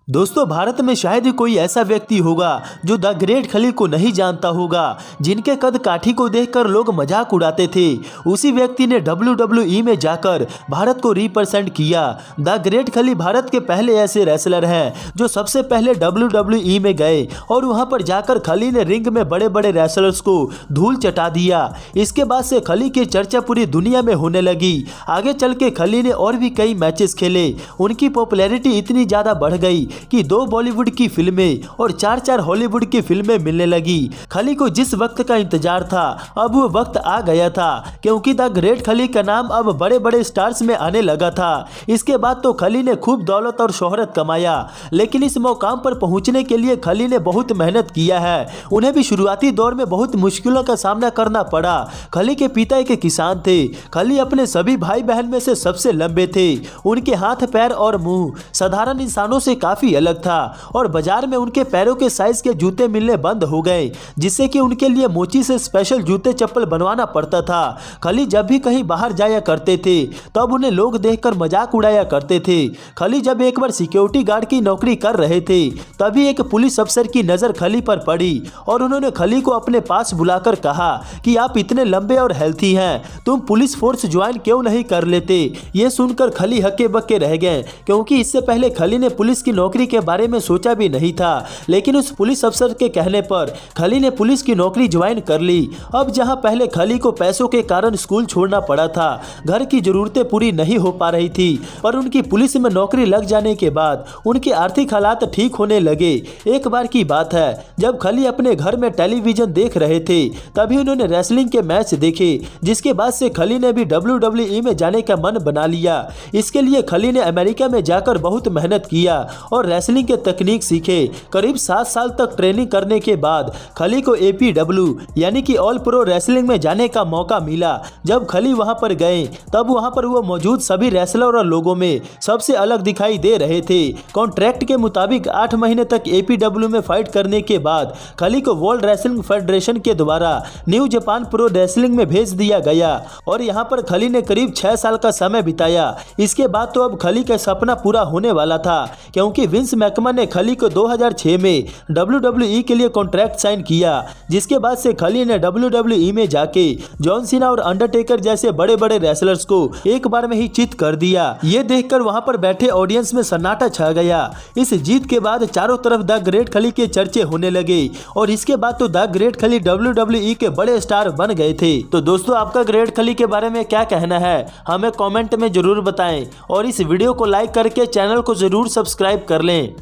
दोस्तों, भारत में शायद ही कोई ऐसा व्यक्ति होगा जो द ग्रेट खली को नहीं जानता होगा, जिनके कद काठी को देखकर लोग मजाक उड़ाते थे। उसी व्यक्ति ने WWE में जाकर भारत को रिप्रेजेंट किया। द ग्रेट खली भारत के पहले ऐसे रेसलर हैं जो सबसे पहले WWE में गए और वहां पर जाकर खली ने रिंग में बड़े बड़े रेसलर्स को धूल चटा दिया। इसके बाद से खली की चर्चा पूरी दुनिया में होने लगी। आगे चल के खली ने और भी कई मैचेस खेले। उनकी पॉपुलैरिटी इतनी ज़्यादा बढ़ गई कि 2 बॉलीवुड की फिल्में और 4 हॉलीवुड की फिल्में मिलने लगी। खली को जिस वक्त का इंतजार था, अब वो वक्त आ गया था, क्योंकि द ग्रेट खली का नाम अब बड़े बड़े स्टार्स में आने लगा था। इसके बाद तो खली ने खूब दौलत और शोहरत कमाया, लेकिन इस मुकाम पर पहुंचने के लिए खली ने बहुत मेहनत किया है। उन्हें भी शुरुआती दौर में बहुत मुश्किलों का सामना करना पड़ा। खली के पिता एक किसान थे। खली अपने सभी भाई बहन में से सबसे लंबे थे। उनके हाथ, पैर और मुंह साधारण इंसानों से काफी अलग था और बाजार में उनके पैरों के साइज के जूते मिलने बंद हो गए, जिससे कि उनके लिए मोची से स्पेशल जूते चप्पल बनवाना पड़ता था। खली जब भी कहीं बाहर जाया करते थे तब उन्हें लोग देखकर मजाक उड़ाया करते थे। खली जब एक बार सिक्योरिटी गार्ड की नौकरी कर रहे थे, तभी एक पुलिस अफसर की नजर खली पर पड़ी और उन्होंने खली को अपने पास बुलाकर कहा कि आप इतने लंबे और हेल्थी हैं, तुम पुलिस फोर्स ज्वाइन क्यों नहीं कर लेते। ये सुनकर खली हक्के बक्के रह गए, क्योंकि इससे पहले खली ने पुलिस की नौकरी के बारे में सोचा भी नहीं था। लेकिन उस पुलिस अफसर के कहने पर खली ने पुलिस की नौकरी ज्वाइन कर ली। अब जहां पहले खली को पैसों के कारण स्कूल छोड़ना पड़ा था, घर की जरूरतें पूरी नहीं हो पा रही थी, पर उनकी पुलिस में नौकरी लग जाने के बाद उनके आर्थिक हालात ठीक होने लगे। एक बार की बात है, जब खली अपने घर में टेलीविजन देख रहे थे, तभी उन्होंने रेसलिंग के मैच देखे, जिसके बाद से खली ने भी WWE में जाने का मन बना लिया। इसके लिए खली ने अमेरिका में जाकर बहुत मेहनत किया और रेसलिंग के तकनीक सीखे। करीब 7 साल तक ट्रेनिंग करने के बाद खली को APW यानी कि ऑल प्रो रेसलिंग में जाने का मौका मिला। जब खली वहां पर गए, तब वहां पर वो मौजूद सभी रेसलर और लोगों में सबसे अलग दिखाई दे रहे थे। कॉन्ट्रैक्ट के मुताबिक 8 महीने तक APW में फाइट करने के बाद खली को वर्ल्ड रेसलिंग फेडरेशन के द्वारा न्यू जापान प्रो रेसलिंग में भेज दिया गया और यहाँ पर खली ने करीब 6 साल का समय बिताया। इसके बाद तो अब खली का सपना पूरा होने वाला था, क्योंकि विंस मैकमैन ने खली को 2006 में WWE के लिए कॉन्ट्रैक्ट साइन किया, जिसके बाद से खली ने WWE में जाके जॉन सीना और अंडरटेकर जैसे बड़े बड़े रेसलर्स को एक बार में ही चित कर दिया। ये देखकर वहां पर बैठे ऑडियंस में सन्नाटा छा गया। इस जीत के बाद चारों तरफ द ग्रेट खली के चर्चे होने लगे और इसके बाद तो द ग्रेट खली WWE के बड़े स्टार बन गए थे। तो दोस्तों, आपका ग्रेट खली के बारे में क्या कहना है, हमें कॉमेंट में जरूर बताएं और इस वीडियो को लाइक करके चैनल को जरूर सब्सक्राइब कर लें।